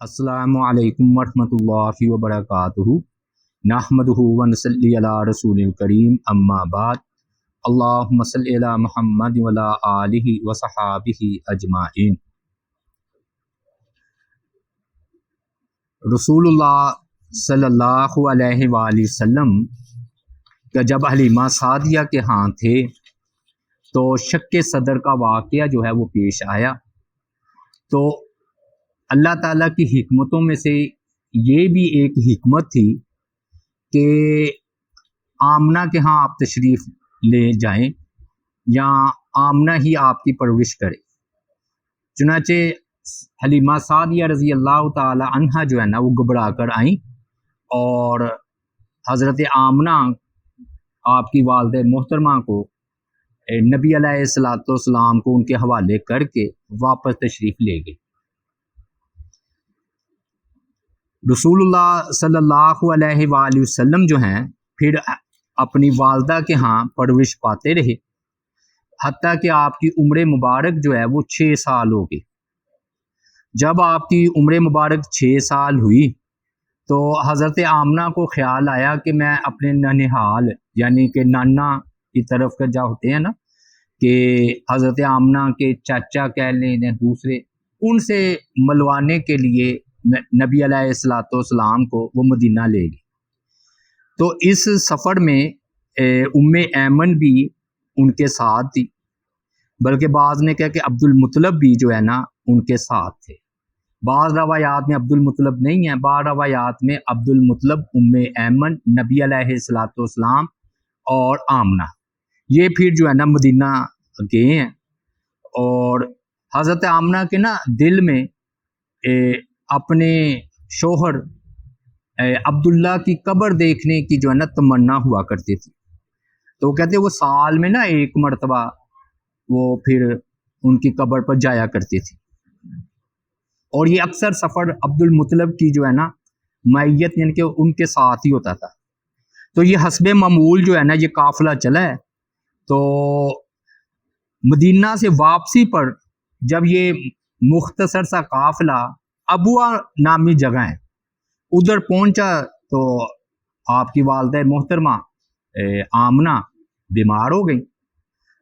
السلام علیکم ورحمۃ اللہ وبرکاتہ نحمدہ ونصلی علی رسول الکریم اما بعد اللہم صلی علی محمد وعلی آلہ وصحابہ اجمعین۔ رسول اللہ صلی اللہ علیہ وآلہ وسلم کا جب حلیمہ سعدیہ کے ہاں تھے تو شک صدر کا واقعہ جو ہے وہ پیش آیا، تو اللہ تعالیٰ کی حکمتوں میں سے یہ بھی ایک حکمت تھی کہ آمنہ کے ہاں آپ تشریف لے جائیں یا آمنہ ہی آپ کی پرورش کرے۔ چنانچہ حلیمہ سعدیہ رضی اللہ تعالی عنہا جو ہے نا وہ گھبرا کر آئیں اور حضرت آمنہ آپ کی والدہ محترمہ کو نبی علیہ السلام کو ان کے حوالے کر کے واپس تشریف لے گئے۔ رسول اللہ صلی اللہ علیہ وآلہ وسلم جو ہیں پھر اپنی والدہ کے ہاں پرورش پاتے رہے، حتیٰ کہ آپ کی عمر مبارک جو ہے وہ 6 سال ہو گئی۔ جب آپ کی عمر مبارک 6 سال ہوئی تو حضرت آمنہ کو خیال آیا کہ میں اپنے ننھال یعنی کہ نانا کی طرف کا جا ہوتے ہیں نا، کہ حضرت آمنہ کے چاچا کہہ لیں دوسرے، ان سے ملوانے کے لیے نبی علیہ السلام کو وہ مدینہ لے گئے۔ تو اس سفر میں ام ایمن بھی ان کے ساتھ تھی، بلکہ بعض نے کہا کہ عبد المطلب بھی جو ہے نا ان کے ساتھ تھے۔ بعض روایات میں عبد المطلب نہیں ہیں، بعض روایات میں عبد المطلب، ام ایمن، نبی علیہ السلام اور آمنہ، یہ پھر جو ہے نا مدینہ گئے ہیں۔ اور حضرت آمنہ کے نا دل میں اپنے شوہر عبداللہ کی قبر دیکھنے کی جو ہے نا تمنا ہوا کرتی تھی، تو وہ کہتے وہ سال میں نا ایک مرتبہ وہ پھر ان کی قبر پر جایا کرتی تھی، اور یہ اکثر سفر عبد المطلب کی جو ہے نا معیت یعنی کہ ان کے ساتھ ہی ہوتا تھا۔ تو یہ حسب معمول جو ہے نا یہ قافلہ چلا ہے۔ تو مدینہ سے واپسی پر جب یہ مختصر سا قافلہ ابوا نامی جگہ ہے ادھر پہنچا تو آپ کی والدہ محترمہ آمنہ بیمار ہو گئی۔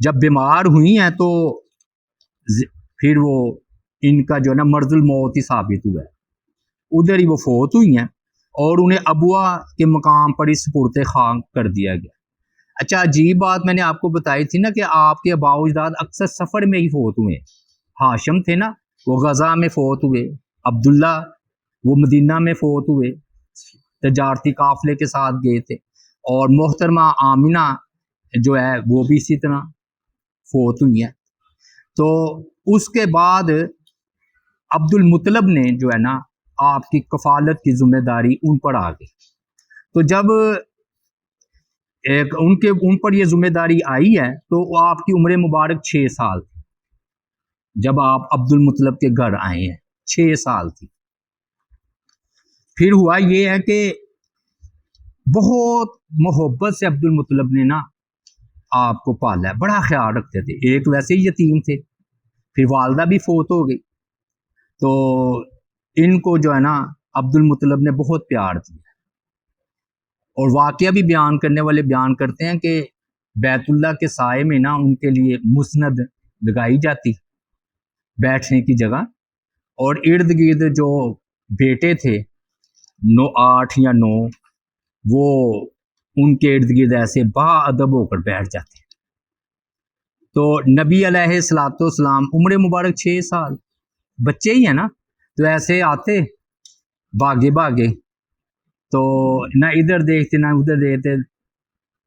جب بیمار ہوئی ہیں تو پھر وہ ان کا جو ہے نا مرض الموت ہی ثابت ہوا ہے، ادھر ہی وہ فوت ہوئی ہیں اور انہیں ابوا کے مقام پر ہی سپرد خاک کر دیا گیا۔ اچھا، عجیب بات میں نے آپ کو بتائی تھی نا کہ آپ کے آباء و اجداد اکثر سفر میں ہی فوت ہوئے۔ ہاشم تھے نا وہ غزہ میں فوت ہوئے، عبداللہ وہ مدینہ میں فوت ہوئے، تجارتی قافلے کے ساتھ گئے تھے، اور محترمہ آمنہ جو ہے وہ بھی اسی طرح فوت ہوئی ہیں۔ تو اس کے بعد عبد المطلب نے جو ہے نا آپ کی کفالت کی ذمہ داری ان پر آ گئی۔ تو جب ان پر یہ ذمہ داری آئی ہے تو آپ کی عمر مبارک 6 سال تھی جب آپ عبد المطلب کے گھر آئے ہیں، 6 سال تھی۔ پھر ہوا یہ ہے کہ بہت محبت سے عبد المطلب نے نا آپ کو پالا ہے، بڑا خیال رکھتے تھے۔ ایک ویسے ہی یتیم تھے، پھر والدہ بھی فوت ہو گئی، تو ان کو جو ہے نا عبد المطلب نے بہت پیار دیا۔ اور واقعہ بھی بیان کرنے والے بیان کرتے ہیں کہ بیت اللہ کے سائے میں نا ان کے لیے مسند لگائی جاتی بیٹھنے کی جگہ، اور ارد گرد جو بیٹے تھے 8 یا 9 وہ ان کے ارد گرد ایسے با ادب ہو کر بیٹھ جاتے۔ تو نبی علیہ السلام عمر مبارک 6 سال بچے ہی ہیں نا، تو ایسے آتے بھاگے بھاگے، تو نہ ادھر دیکھتے نہ ادھر دیکھتے،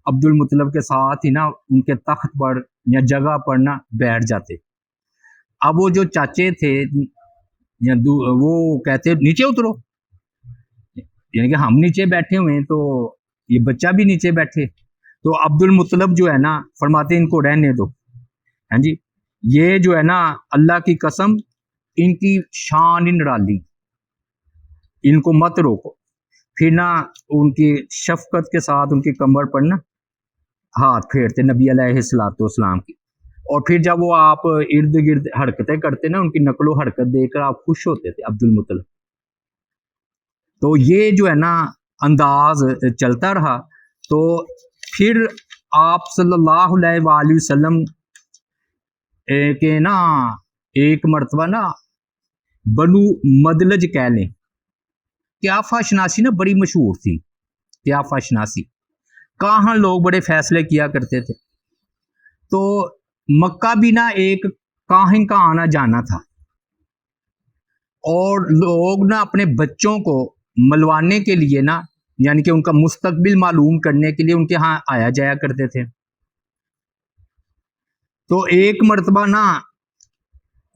عبد المطلب کے ساتھ ہی نا ان کے تخت پر یا جگہ پر نہ بیٹھ جاتے۔ اب وہ جو چاچے تھے یا وہ کہتے نیچے اترو، یعنی کہ ہم نیچے بیٹھے ہوئے ہیں تو یہ بچہ بھی نیچے بیٹھے، تو عبد المطلب جو ہے نا فرماتے ان کو رہنے دو، ہاں جی، یہ جو ہے نا اللہ کی قسم ان کی شان نرالی، ان کو مت روکو۔ پھر نہ ان کی شفقت کے ساتھ ان کی کمر پر نا ہاتھ پھیرتے نبی علیہ السلام کی، اور پھر جب وہ آپ ارد گرد حرکتیں کرتے نا ان کی نقل و حرکت دیکھ کر آپ خوش ہوتے تھے عبد المطلب۔ تو یہ جو ہے نا انداز چلتا رہا. تو پھر آپ صلی اللہ علیہ وآلہ وسلم کے نا ایک مرتبہ نا بنو مدلج کہہ لیں، قیافہ شناسی نا بڑی مشہور تھی. قیافہ شناسی کہاں لوگ بڑے فیصلے کیا کرتے تھے. تو مکہ بھی نا ایک کاہن کا آنا جانا تھا، اور لوگ نا اپنے بچوں کو ملوانے کے لیے نا، یعنی کہ ان کا مستقبل معلوم کرنے کے لیے ان کے ہاں آیا جایا کرتے تھے. تو ایک مرتبہ نا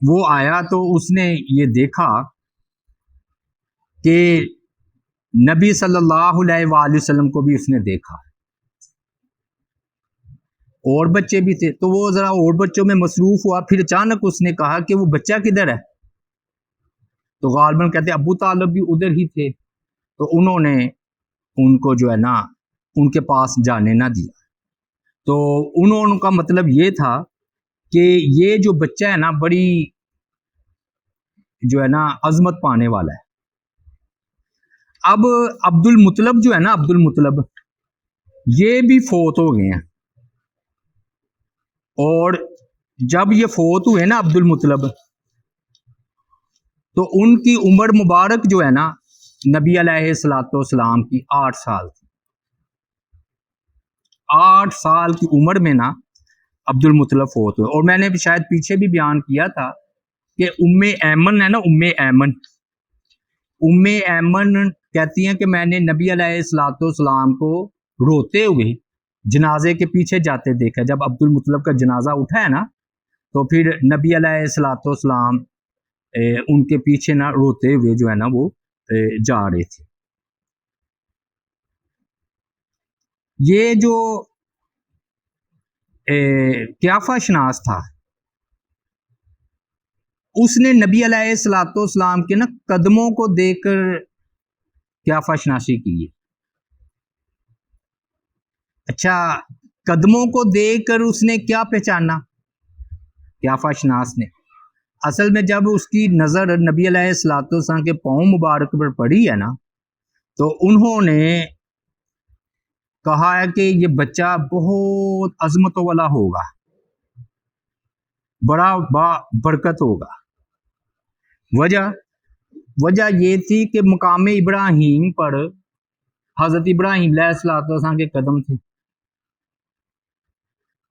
وہ آیا تو اس نے یہ دیکھا کہ نبی صلی اللہ علیہ وآلہ وسلم کو بھی اس نے دیکھا، اور بچے بھی تھے. تو وہ ذرا اور بچوں میں مصروف ہوا. پھر اچانک اس نے کہا کہ وہ بچہ کدھر ہے؟ تو غالباً کہتے ابو طالب بھی ادھر ہی تھے. تو انہوں نے ان کو جو ہے نا ان کے پاس جانے نہ دیا. تو انہوں کا مطلب یہ تھا کہ یہ جو بچہ ہے نا بڑی جو ہے نا عظمت پانے والا ہے. اب عبد المطلب جو ہے نا، عبد المطلب یہ بھی فوت ہو گئے ہیں. اور جب یہ فوت ہوئے نا عبد المطلب، تو ان کی عمر مبارک جو ہے نا نبی علیہ الصلوۃ والسلام کی 8 سال تھی. 8 سال کی عمر میں نا عبد المطلب فوت ہوئے. اور میں نے شاید پیچھے بھی بیان کیا تھا کہ ام ایمن ہے نا، ام ایمن کہتی ہیں کہ میں نے نبی علیہ الصلوۃ والسلام کو روتے ہوئے جنازے کے پیچھے جاتے دیکھا. جب عبد المطلب کا جنازہ اٹھا ہے نا، تو پھر نبی علیہ الصلوۃ والسلام ان کے پیچھے نہ روتے ہوئے جو ہے نا وہ جا رہے تھے. یہ جو قیافہ شناس تھا، اس نے نبی علیہ الصلوۃ والسلام کے نا قدموں کو دیکھ کر قیافہ شناسی کی ہے. اچھا، قدموں کو دیکھ کر اس نے کیا پہچانا قیافہ شناس نے؟ اصل میں جب اس کی نظر نبی علیہ الصلوۃ والسلام کے پاؤں مبارک پر پڑی ہے نا، تو انہوں نے کہا ہے کہ یہ بچہ بہت عظمت والا ہوگا، بڑا با برکت ہوگا. وجہ یہ تھی کہ مقام ابراہیم پر حضرت ابراہیم علیہ الصلوۃ والسلام کے قدم تھے.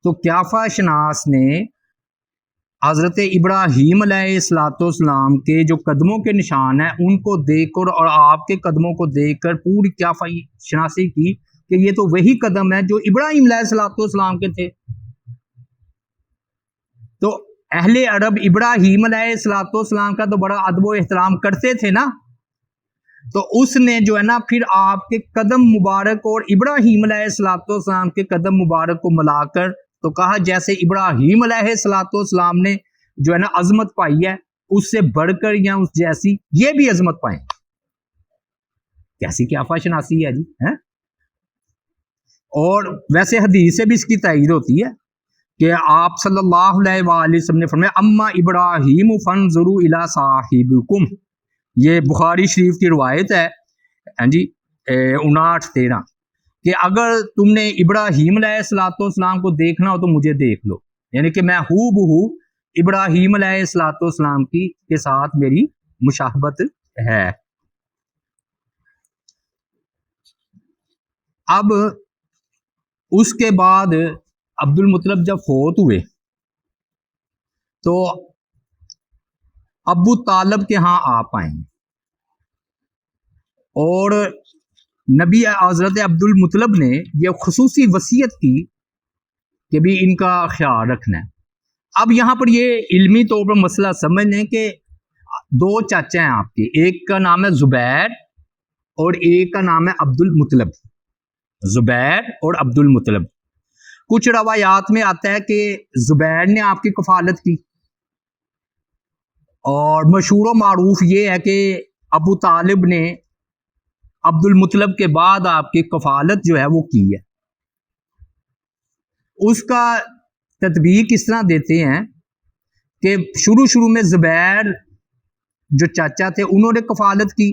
تو قیافہ شناس نے حضرت ابراہیم علیہ الصلوۃ والسلام کے جو قدموں کے نشان ہیں ان کو دیکھ کر اور آپ کے قدموں کو دیکھ کر پوری قیافہ شناسی کی کہ یہ تو وہی قدم ہے جو ابراہیم علیہ الصلوۃ والسلام کے تھے. تو اہل عرب ابراہیم علیہ الصلوۃ والسلام کا تو بڑا ادب و احترام کرتے تھے نا. تو اس نے جو ہے نا پھر آپ کے قدم مبارک اور ابراہیم علیہ الصلوۃ والسلام کے قدم مبارک کو ملا کر تو کہا جیسے ابراہیم علیہ الصلوۃ والسلام نے جو ہے نا عظمت پائی ہے، اس سے بڑھ کر یا اس جیسی یہ بھی عظمت پائیں. کیسی قیافہ شناسی ہے جی ہے. اور ویسے حدیث سے بھی اس کی تائید ہوتی ہے کہ آپ صلی اللہ علیہ وآلہ وسلم نے فرمایا اما ابراہیم فانظروا الی صاحبکم. یہ بخاری شریف کی روایت ہے جی 59-13 کہ اگر تم نے ابراہیم علیہ الصلوۃ والسلام کو دیکھنا ہو تو مجھے دیکھ لو، یعنی کہ میں ہو بہو ابراہیم علیہ الصلوۃ والسلام کے ساتھ میری مشابہت ہے. اب اس کے بعد عبد المطلب جب فوت ہوئے تو ابو طالب کے ہاں آپ آئیں اور نبی حضرت عبد المطلب نے یہ خصوصی وصیت کی کہ بھی ان کا خیال رکھنا ہے. اب یہاں پر یہ علمی طور پر مسئلہ سمجھ لیں کہ 2 چاچا ہیں آپ کے، ایک کا نام ہے زبیر اور ایک کا نام ہے عبد المطلب. زبیر اور عبد المطلب. کچھ روایات میں آتا ہے کہ زبیر نے آپ کی کفالت کی، اور مشہور و معروف یہ ہے کہ ابو طالب نے عبد المطلب کے بعد آپ کی کفالت جو ہے وہ کی ہے. اس کا تطبیق اس طرح دیتے ہیں کہ شروع میں زبیر جو چاچا تھے انہوں نے کفالت کی،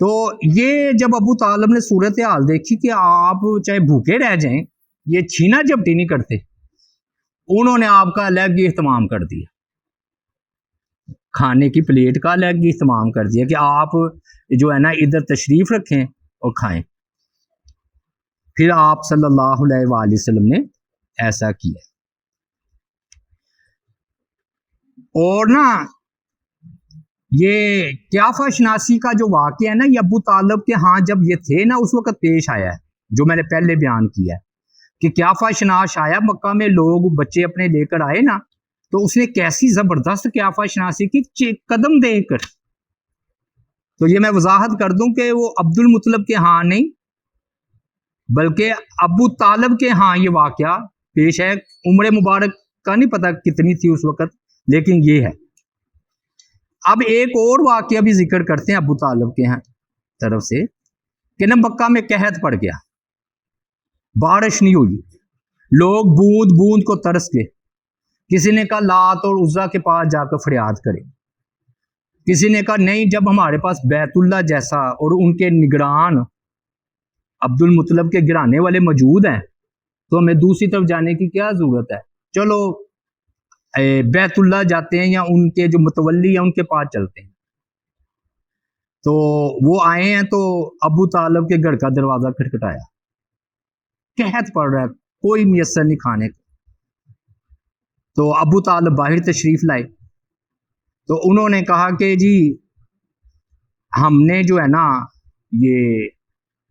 تو یہ جب ابو طالب نے صورت حال دیکھی کہ آپ چاہے بھوکے رہ جائیں یہ چھینا جھپٹی نہیں کرتے، انہوں نے آپ کا الگ ہی اہتمام کر دیا، کھانے کی پلیٹ کا الگ ہی اہتمام کر دیا کہ آپ جو ہے نا ادھر تشریف رکھیں اور کھائیں۔ پھر آپ صلی اللہ علیہ وآلہ وسلم نے ایسا کیا۔ اور نا یہ قیافہ شناسی کا جو واقعہ ہے نا، یہ ابو طالب کے ہاں جب یہ تھے نا اس وقت پیش آیا ہے، جو میں نے پہلے بیان کیا ہے کہ قیافہ شناس آیا مکہ میں، لوگ بچے اپنے لے کر آئے نا، تو اس نے کیسی زبردست قیافہ شناسی کی قدم دے کر۔ تو یہ میں وضاحت کر دوں کہ وہ عبد المطلب کے ہاں نہیں بلکہ ابو طالب کے ہاں یہ واقعہ پیش ہے۔ عمر مبارک کا نہیں پتہ کتنی تھی اس وقت، لیکن یہ ہے۔ اب ایک اور واقعہ بھی ذکر کرتے ہیں ابو طالب کے ہاں طرف سے کہ نا مکہ میں قحط پڑ گیا، بارش نہیں ہوئی، لوگ بوند بوند کو ترس گئے۔ کسی نے کہا لات اور عزا کے پاس جا کر فریاد کرے، کسی نے کہا نہیں جب ہمارے پاس بیت اللہ جیسا اور ان کے نگران عبد المطلب کے گرانے والے موجود ہیں تو ہمیں دوسری طرف جانے کی کیا ضرورت ہے، چلو بیت اللہ جاتے ہیں یا ان کے جو متولی ہیں ان کے پاس چلتے ہیں۔ تو وہ آئے ہیں تو ابو طالب کے گھر کا دروازہ کھٹکھٹایا، قحط پڑ رہا ہے، کوئی میسر نہیں کھانے کو۔ تو ابو طالب باہر تشریف لائے، تو انہوں نے کہا کہ جی ہم نے جو ہے نا یہ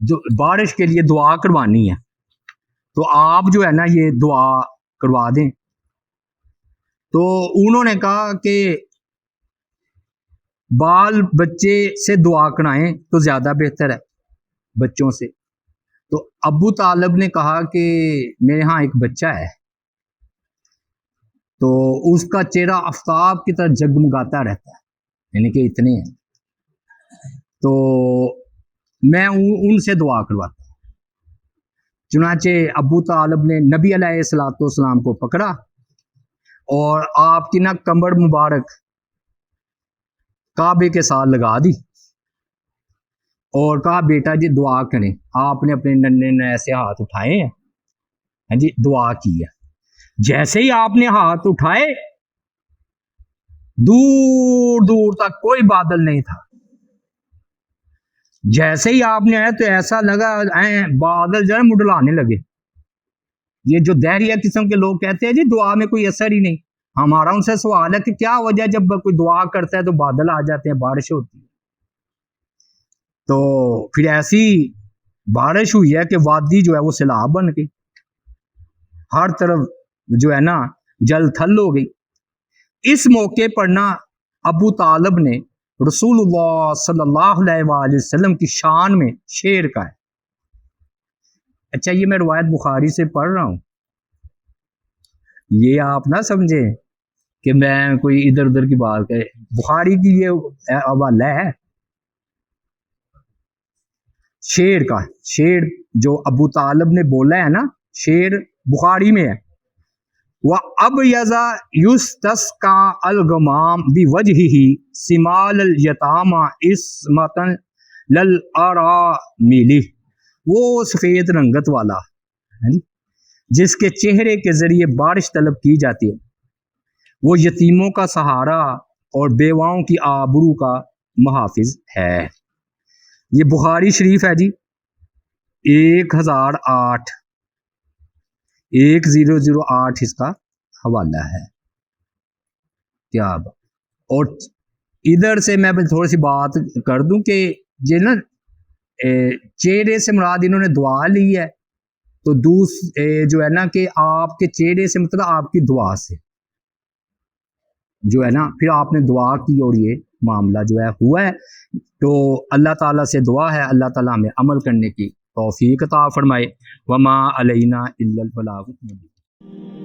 جو بارش کے لیے دعا کروانی ہے، تو آپ جو ہے نا یہ دعا کروا دیں۔ تو انہوں نے کہا کہ بال بچے سے دعا کرائیں تو زیادہ بہتر ہے بچوں سے۔ تو ابو طالب نے کہا کہ میرے ہاں ایک بچہ ہے، تو اس کا چہرہ آفتاب کی طرح جگمگاتا رہتا ہے، یعنی کہ اتنے ہیں، تو میں ان سے دعا کرواتا ہوں۔ چنانچہ ابو طالب نے نبی علیہ الصلوۃ والسلام کو پکڑا اور آپ کی نا کمر مبارک کعبے کے ساتھ لگا دی اور کہا بیٹا جی دعا کریں۔ آپ نے اپنے ننھے ایسے ہاتھ اٹھائے ہیں، ہاں جی دعا کی ہے۔ جیسے ہی آپ نے ہاتھ اٹھائے دور دور تک کوئی بادل نہیں تھا، جیسے ہی آپ نے آیا تو ایسا لگا بادل جو ہے مڈلانے لگے۔ یہ جو دہریہ قسم کے لوگ کہتے ہیں جی دعا میں کوئی اثر ہی نہیں، ہمارا ان سے سوال ہے کہ کیا وجہ جب کوئی دعا کرتا ہے تو بادل آ جاتے ہیں، بارش ہوتی ہے۔ تو پھر ایسی بارش ہوئی ہے کہ وادی جو ہے وہ سیلاب بن گئی، ہر طرف جو ہے نا جل تھل ہو گئی۔ اس موقع پر نا ابو طالب نے رسول اللہ صلی اللہ علیہ وآلہ وسلم کی شان میں شعر کا ہے۔ اچھا یہ میں روایت بخاری سے پڑھ رہا ہوں، یہ آپ نہ سمجھیں کہ میں کوئی ادھر ادھر کی بات کرے، بخاری کی یہ حوالہ ہے شعر کا۔ شعر جو ابو طالب نے بولا ہے نا، شعر بخاری میں ہے۔ وَأَبْيَضَ يُسْتَسْقَىٰ الْغَمَامُ بِوَجْهِهِ سِمَالَ الْيَتَامَىٰ عِصْمَةً لِلْأَرَامِلِ، وہ سفید رنگت والا جس کے چہرے کے ذریعے بارش طلب کی جاتی ہے، وہ یتیموں کا سہارا اور بیواؤں کی آبرو کا محافظ ہے۔ یہ بخاری شریف ہے جی 1008 1008 اس کا حوالہ ہے۔ کیا بات۔ اور ادھر سے میں تھوڑی سی بات کر دوں کہ یہ نا چہرے سے مراد انہوں نے دعا لی ہے، تو جو ہے نا کہ آپ کے چہرے سے مطلب آپ کی دعا سے جو ہے نا، پھر آپ نے دعا کی اور یہ معاملہ جو ہے ہوا ہے۔ تو اللہ تعالیٰ سے دعا ہے اللہ تعالیٰ ہمیں عمل کرنے کی توفیق عطا فرمائے۔ وما علینا الا البلاغ المبین۔